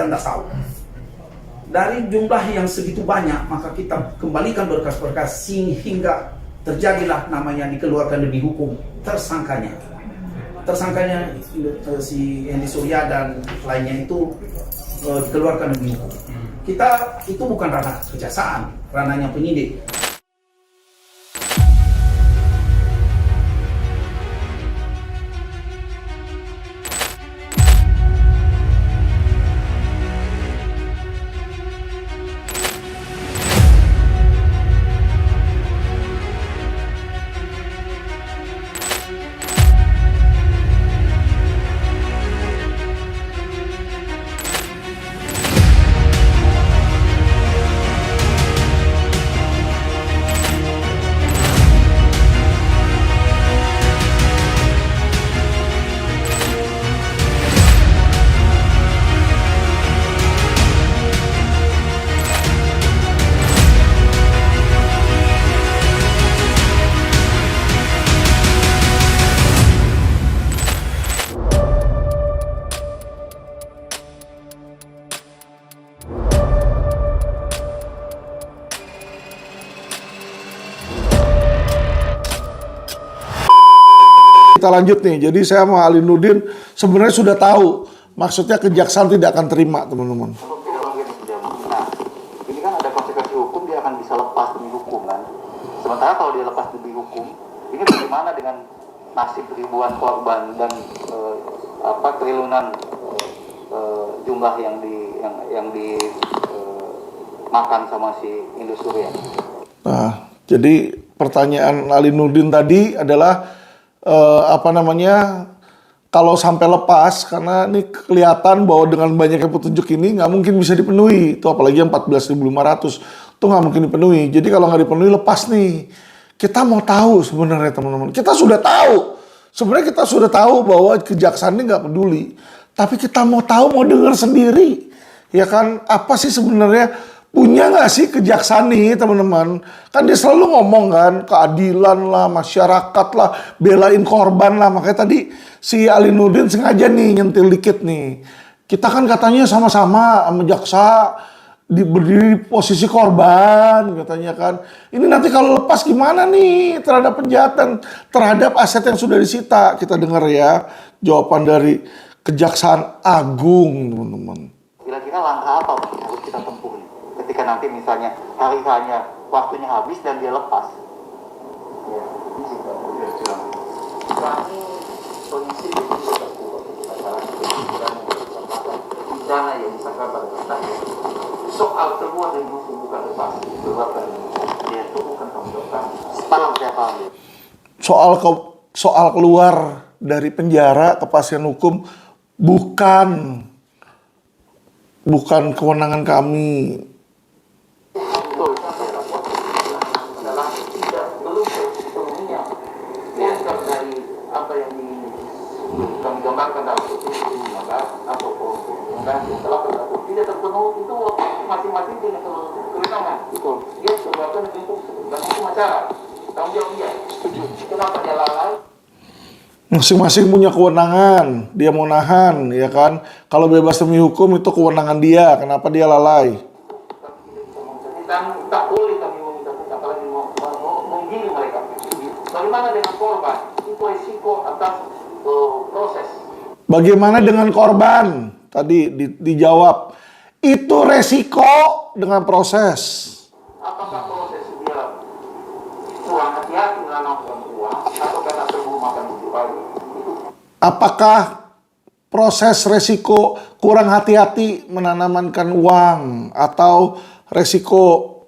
kita tidak tahu. Dari jumlah yang segitu banyak, maka kita kembalikan berkas-berkas sehingga terjadilah namanya dikeluarkan demi hukum tersangkanya. Tersangkanya si Hendy Surya dan lainnya itu dikeluarkan demi hukum. Kita itu bukan ranah kejaksaan, ranahnya penyidik. Kita lanjut nih, jadi saya sama Ali Nurdin sebenarnya sudah tahu maksudnya kejaksaan tidak akan terima, teman-teman. Nah, ini kan ada konsekuensi hukum, dia akan bisa lepas demi hukum kan. Sementara kalau dia lepas demi hukum, ini bagaimana dengan nasib ribuan korban dan triliunan jumlah yang dimakan sama si Hendy Surya. Nah, jadi pertanyaan Ali Nurdin tadi adalah kalau sampai lepas, karena ini kelihatan bahwa dengan banyaknya petunjuk ini nggak mungkin bisa dipenuhi, itu apalagi yang 14.500 itu nggak mungkin dipenuhi. Jadi kalau nggak dipenuhi lepas nih, kita mau tahu sebenarnya teman-teman, kita sudah tahu sebenarnya, kita sudah tahu bahwa kejaksaan ini nggak peduli, tapi kita mau tahu, mau dengar sendiri, ya kan, apa sih sebenarnya punya nggak sih kejaksaan nih teman-teman? Kan dia selalu ngomong kan, keadilan lah, masyarakat lah, belain korban lah. Makanya tadi si Ali Nurdin sengaja nih nyentil dikit nih. Kita kan katanya sama-sama sama jaksa berdiri di posisi korban katanya kan. Ini nanti kalau lepas gimana nih terhadap penjahatan, terhadap aset yang sudah disita? Kita dengar ya jawaban dari Kejaksaan Agung, teman-teman. Kira-kira langkah apa yang harus kita tempuh ketika nanti misalnya hari-hanya waktunya habis dan dia lepas? Ya, kami kondisi pidana yang disangka pada terdakwa soal keluar dari hukum bukan lepas, dia itu bukan tanggung jawab kami. Paham saya paham. Soal keluar dari penjara kepastian hukum bukan kewenangan kami. Tidak terpenuhi itu masing-masing dengan kewenangan. Betul. Dia sebabkan untuk hukum acara. Tanggung jawab dia. Setuju. Kenapa dia lalai? Masing-masing punya kewenangan. Dia mau nahan, ya kan? Kalau bebas demi hukum itu kewenangan dia. Kenapa dia lalai? Tak boleh kami meminta apalagi menggiring mereka. Bagaimana dengan korban? Itu risiko atas proses. Bagaimana dengan korban? Tadi dijawab, itu resiko dengan proses. Apakah proses dia kurang hati-hati menanamkan uang atau karena terburu makan tujuh kali? Apakah proses resiko kurang hati-hati menanamkan uang atau resiko?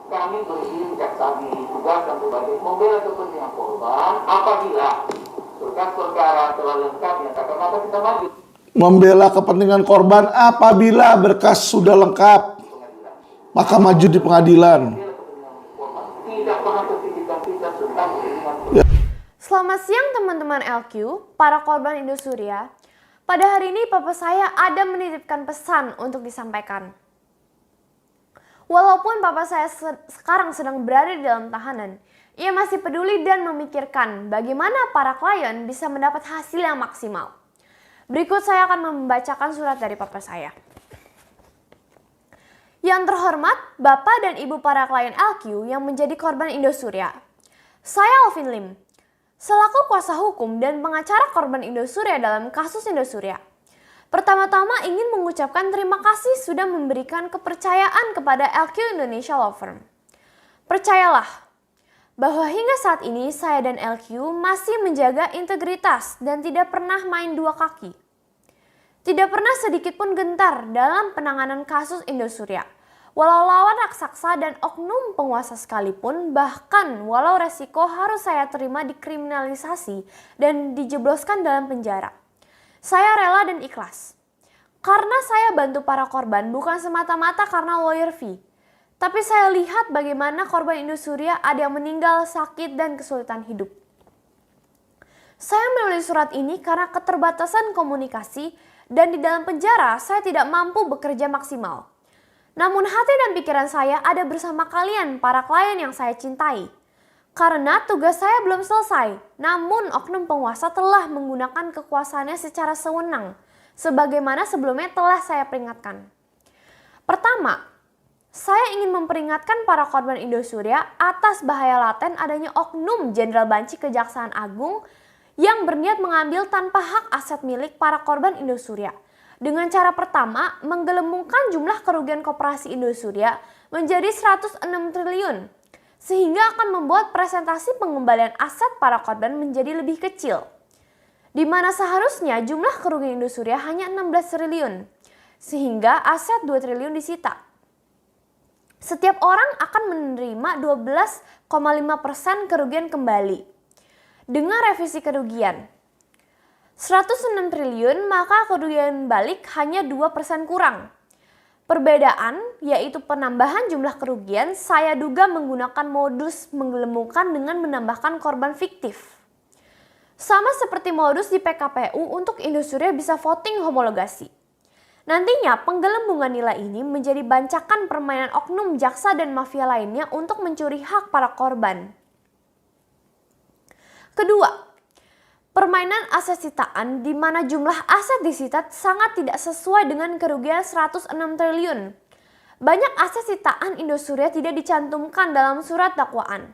Kami berdiri kejaksaan ditugaskan sebagai membela kepentingan korban apabila berkas perkara telah lengkap nyatakan maka kita maju. Membela kepentingan korban apabila berkas sudah lengkap, maka maju di pengadilan. Selamat siang teman-teman LQ, para korban Hendy Surya. Pada hari ini papa saya ada menitipkan pesan untuk disampaikan. Walaupun papa saya sekarang sedang berada di dalam tahanan, ia masih peduli dan memikirkan bagaimana para klien bisa mendapat hasil yang maksimal. Berikut saya akan membacakan surat dari papa saya. Yang terhormat, Bapak dan Ibu para klien LQ yang menjadi korban Indosuria. Saya Alvin Lim, selaku kuasa hukum dan pengacara korban Indosuria dalam kasus Indosuria. Pertama-tama ingin mengucapkan terima kasih sudah memberikan kepercayaan kepada LQ Indonesia Law Firm. Percayalah bahwa hingga saat ini saya dan LQ masih menjaga integritas dan tidak pernah main dua kaki. Tidak pernah sedikit pun gentar dalam penanganan kasus Indosuria. Walau lawan raksasa dan oknum penguasa sekalipun, bahkan walau resiko harus saya terima dikriminalisasi dan dijebloskan dalam penjara. Saya rela dan ikhlas. Karena saya bantu para korban bukan semata-mata karena lawyer fee. Tapi saya lihat bagaimana korban Indosuria ada yang meninggal, sakit, dan kesulitan hidup. Saya menulis surat ini karena keterbatasan komunikasi dan di dalam penjara saya tidak mampu bekerja maksimal. Namun hati dan pikiran saya ada bersama kalian para klien yang saya cintai. Karena tugas saya belum selesai, namun oknum penguasa telah menggunakan kekuasaannya secara sewenang, sebagaimana sebelumnya telah saya peringatkan. Pertama, saya ingin memperingatkan para korban Indosuria atas bahaya laten adanya oknum Jenderal Banci Kejaksaan Agung yang berniat mengambil tanpa hak aset milik para korban Indosuria. Dengan cara pertama, menggelembungkan jumlah kerugian koperasi Indosuria menjadi 106 triliun, sehingga akan membuat presentasi pengembalian aset para korban menjadi lebih kecil. Di mana seharusnya jumlah kerugian Indosuria hanya 16 triliun, sehingga aset 2 triliun disita. Setiap orang akan menerima 12,5% kerugian kembali. Dengan revisi kerugian 106 triliun, maka kerugian balik hanya 2% kurang. Perbedaan, yaitu penambahan jumlah kerugian, saya duga menggunakan modus menggelembungkan dengan menambahkan korban fiktif. Sama seperti modus di PKPU untuk Indosuria bisa voting homologasi. Nantinya penggelembungan nilai ini menjadi bancakan permainan oknum jaksa dan mafia lainnya untuk mencuri hak para korban. Kedua, permainan aset sitaan di mana jumlah aset disita sangat tidak sesuai dengan kerugian 106 triliun. Banyak aset sitaan Indosuria tidak dicantumkan dalam surat dakwaan.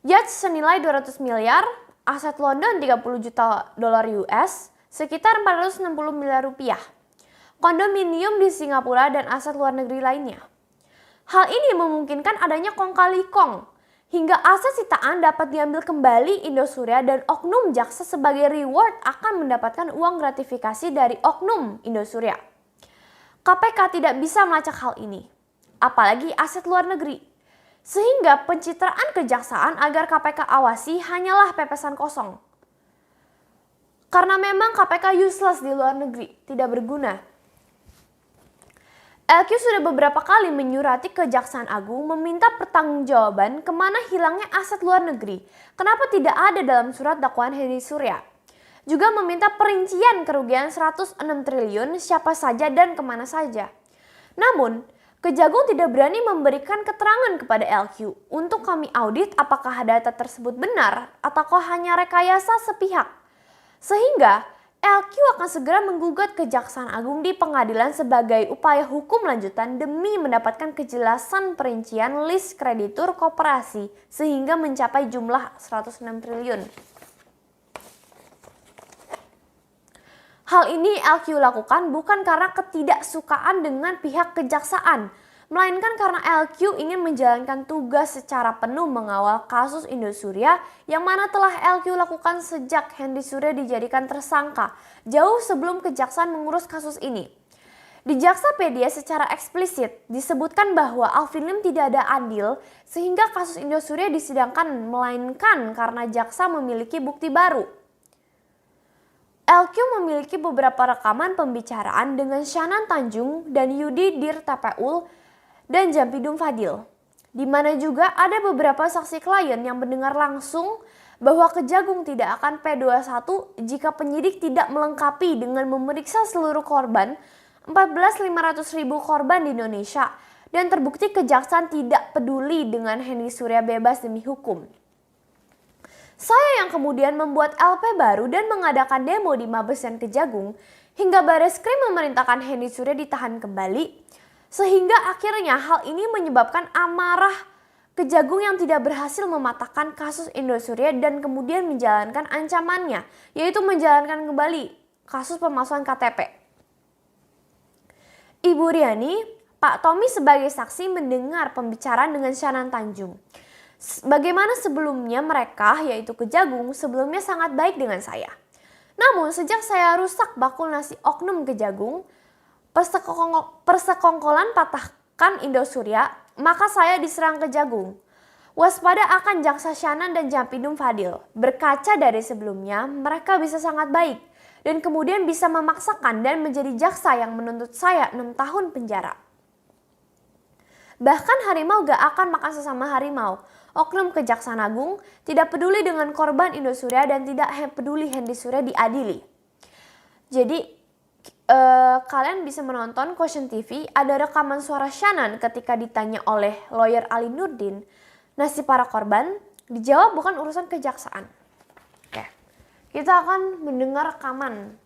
Yacht senilai 200 miliar, aset London 30 juta dolar US, sekitar 460 miliar rupiah. Kondominium di Singapura dan aset luar negeri lainnya. Hal ini memungkinkan adanya kong kali kong, hingga aset sitaan dapat diambil kembali Indosuria dan oknum jaksa sebagai reward akan mendapatkan uang gratifikasi dari oknum Indosuria. KPK tidak bisa melacak hal ini, apalagi aset luar negeri. Sehingga pencitraan kejaksaan agar KPK awasi hanyalah pepesan kosong. Karena memang KPK useless di luar negeri, tidak berguna. LQ sudah beberapa kali menyurati Kejaksaan Agung meminta pertanggungjawaban kemana hilangnya aset luar negeri. Kenapa tidak ada dalam surat dakwaan Hendy Surya? Juga meminta perincian kerugian 106 triliun siapa saja dan kemana saja. Namun, Kejagung tidak berani memberikan keterangan kepada LQ untuk kami audit apakah data tersebut benar ataukah hanya rekayasa sepihak. Sehingga LQ akan segera menggugat Kejaksaan Agung di pengadilan sebagai upaya hukum lanjutan demi mendapatkan kejelasan perincian list kreditur koperasi sehingga mencapai jumlah 106 triliun. Hal ini LQ lakukan bukan karena ketidaksukaan dengan pihak kejaksaan, melainkan karena LQ ingin menjalankan tugas secara penuh mengawal kasus Indosuria yang mana telah LQ lakukan sejak Hendy Surya dijadikan tersangka, jauh sebelum kejaksaan mengurus kasus ini. Di Jaksapedia secara eksplisit disebutkan bahwa Alvin Lim tidak ada adil sehingga kasus Indosuria disidangkan, melainkan karena jaksa memiliki bukti baru. LQ memiliki beberapa rekaman pembicaraan dengan Syanan Tanjung dan Yudi Dir TPU dan Jampidum Fadil, di mana juga ada beberapa saksi klien yang mendengar langsung bahwa Kejagung tidak akan P21 jika penyidik tidak melengkapi dengan memeriksa seluruh korban, 14.500.000 korban di Indonesia, dan terbukti kejaksaan tidak peduli dengan Hendy Surya bebas demi hukum. Saya yang kemudian membuat LP baru dan mengadakan demo di Mabes dan Kejagung, hingga Bareskrim memerintahkan Hendy Surya ditahan kembali. Sehingga akhirnya hal ini menyebabkan amarah Kejagung yang tidak berhasil mematahkan kasus Indosuria dan kemudian menjalankan ancamannya, yaitu menjalankan kembali kasus pemalsuan KTP. Ibu Riani, Pak Tommy sebagai saksi mendengar pembicaraan dengan Shannan Tanjung. Bagaimana sebelumnya mereka, yaitu Kejagung, sebelumnya sangat baik dengan saya. Namun sejak saya rusak bakul nasi oknum Kejagung, persekongkolan patahkan Indosuria, maka saya diserang Kejagung. Waspada akan jaksa Shannan dan Jampidum Fadil. Berkaca dari sebelumnya, mereka bisa sangat baik dan kemudian bisa memaksakan dan menjadi jaksa yang menuntut saya 6 tahun penjara. Bahkan harimau gak akan makan sesama harimau. Oknum Kejaksaan Agung tidak peduli dengan korban Indosuria dan tidak peduli Hendy Surya diadili. Jadi kalian bisa menonton Quotient TV, ada rekaman suara Shannan ketika ditanya oleh lawyer Ali Nurdin, nasib para korban, dijawab bukan urusan kejaksaan. Oke. Kita akan mendengar rekaman.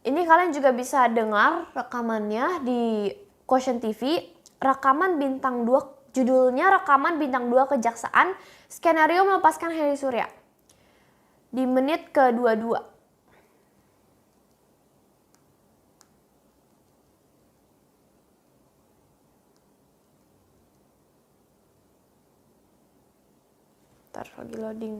Ini kalian juga bisa dengar rekamannya di Quotient TV, rekaman bintang 2, judulnya rekaman bintang 2 kejaksaan, skenario melepaskan Hendy Surya. Di menit ke-22. Lagi loading.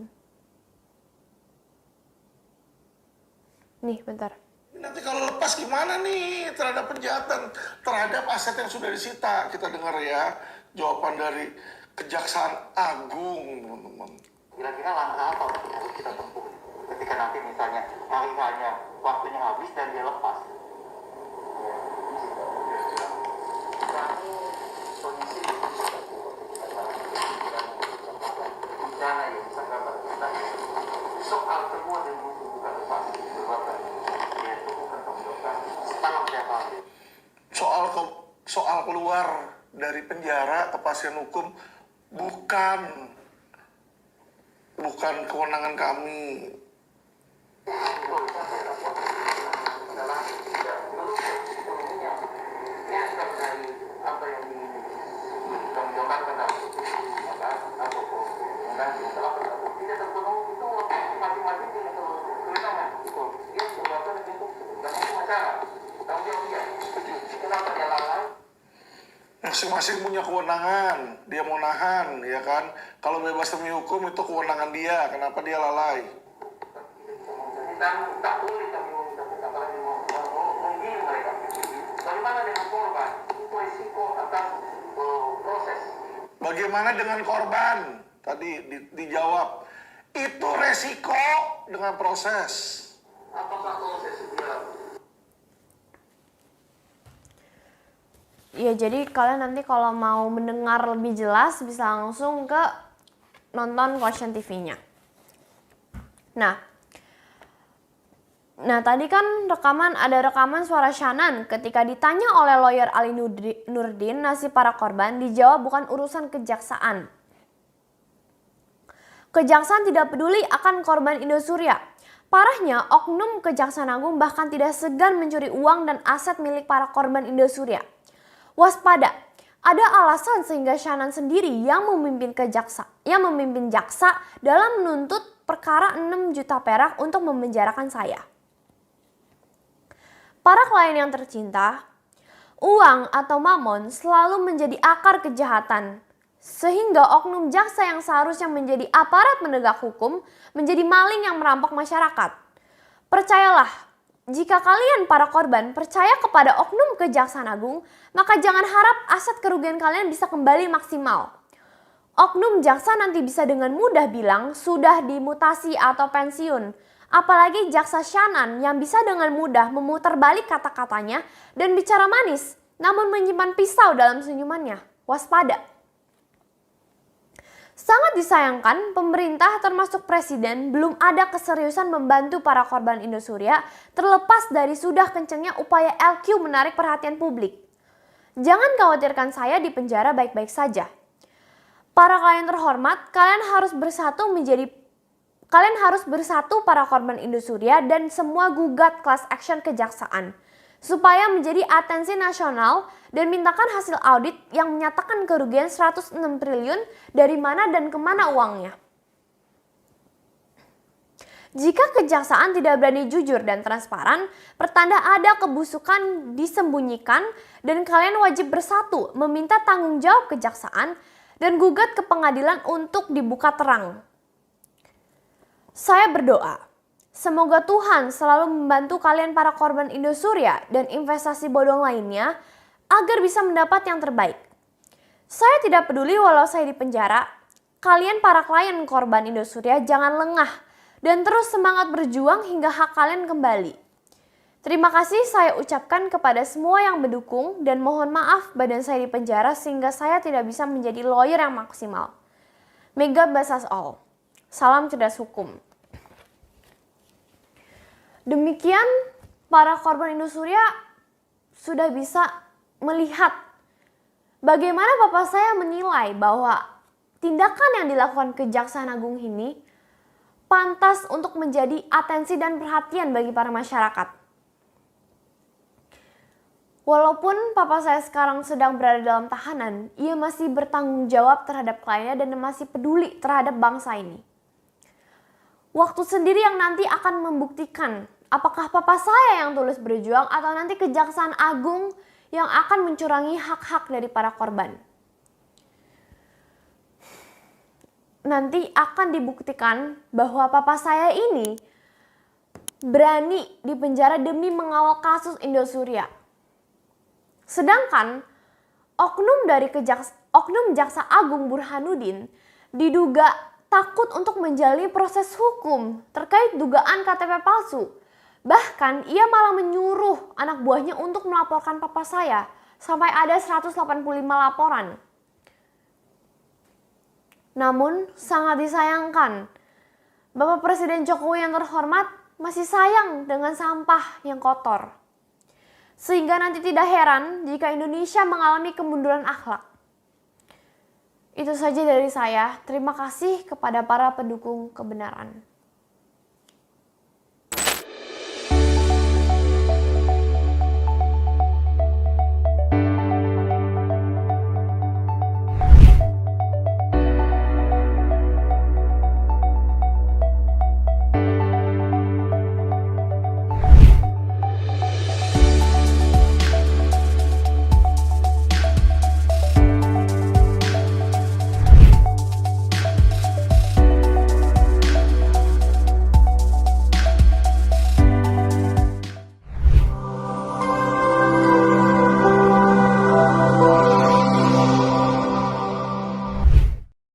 Nih bentar. Nanti kalau lepas gimana nih terhadap penjahatan, terhadap aset yang sudah disita? Kita dengar ya jawaban dari Kejaksaan Agung, teman-teman. Kira-kira langkah apa yang harus kita tempuh ketika nanti misalnya hari-harinya waktunya habis dan dia lepas? Kami kondisi soal kedua dan bukan lepas disebabkan yaitu bukan pemberontakan setahun setiap hari. Soal keluar dari penjara kepastian hukum bukan kewenangan kami. Masing-masing punya kewenangan, dia mau nahan, ya kan? Kalau bebas demi hukum itu kewenangan dia, kenapa dia lalai? Tak boleh kami meminta apalagi menggiring mereka. Bagaimana dengan korban? Itu risiko atas proses. Bagaimana dengan korban? Tadi dijawab, itu resiko dengan proses. Apakah proses dia? Ya jadi kalian nanti kalau mau mendengar lebih jelas bisa langsung ke nonton Quotient TV-nya. Nah tadi kan ada rekaman suara Shannan ketika ditanya oleh lawyer Ali Nurdin nasib para korban, dijawab bukan urusan kejaksaan. Kejaksaan tidak peduli akan korban Indosuria. Parahnya, oknum Kejaksaan Agung bahkan tidak segan mencuri uang dan aset milik para korban Indosuria. Waspada, ada alasan sehingga Shannan sendiri yang memimpin jaksa dalam menuntut perkara 6 juta perak untuk memenjarakan saya. Para klien yang tercinta, uang atau mamon selalu menjadi akar kejahatan. Sehingga oknum jaksa yang seharusnya menjadi aparat penegak hukum menjadi maling yang merampok masyarakat. Percayalah, jika kalian para korban percaya kepada oknum Kejaksaan Agung, maka jangan harap aset kerugian kalian bisa kembali maksimal. Oknum jaksa nanti bisa dengan mudah bilang sudah dimutasi atau pensiun. Apalagi jaksa Shannan yang bisa dengan mudah memutar balik kata-katanya dan bicara manis, namun menyimpan pisau dalam senyumannya. Waspada. Sangat disayangkan, pemerintah termasuk presiden belum ada keseriusan membantu para korban Indosuria terlepas dari sudah kencengnya upaya LQ menarik perhatian publik. Jangan khawatirkan saya di penjara baik-baik saja. Para klien terhormat, kalian harus bersatu para korban Indosuria dan semua gugat class action kejaksaan. supaya menjadi atensi nasional dan mintakan hasil audit yang menyatakan kerugian 106 triliun dari mana dan kemana uangnya. Jika kejaksaan tidak berani jujur dan transparan, pertanda ada kebusukan disembunyikan dan kalian wajib bersatu meminta tanggung jawab kejaksaan dan gugat ke pengadilan untuk dibuka terang. Saya berdoa, semoga Tuhan selalu membantu kalian para korban Indosuria dan investasi bodong lainnya agar bisa mendapat yang terbaik. Saya tidak peduli walau saya di penjara, kalian para klien korban Indosuria jangan lengah dan terus semangat berjuang hingga hak kalian kembali. Terima kasih saya ucapkan kepada semua yang mendukung dan mohon maaf badan saya di penjara sehingga saya tidak bisa menjadi lawyer yang maksimal. May God bless us all. Salam cerdas hukum. Demikian para korban Indosuria sudah bisa melihat bagaimana Bapak saya menilai bahwa tindakan yang dilakukan Kejaksaan Agung ini pantas untuk menjadi atensi dan perhatian bagi para masyarakat. Walaupun papa saya sekarang sedang berada dalam tahanan, ia masih bertanggung jawab terhadap kliennya dan masih peduli terhadap bangsa ini. Waktu sendiri yang nanti akan membuktikan apakah papa saya yang tulus berjuang atau nanti Kejaksaan Agung yang akan mencurangi hak-hak dari para korban. Nanti akan dibuktikan bahwa papa saya ini berani dipenjara demi mengawal kasus Indosuria. Sedangkan oknum Jaksa Agung Burhanuddin diduga takut untuk menjalani proses hukum terkait dugaan KTP palsu. Bahkan ia malah menyuruh anak buahnya untuk melaporkan papa saya sampai ada 185 laporan. Namun sangat disayangkan, Bapak Presiden Jokowi yang terhormat masih sayang dengan sampah yang kotor. Sehingga nanti tidak heran jika Indonesia mengalami kemunduran akhlak. Itu saja dari saya. Terima kasih kepada para pendukung kebenaran.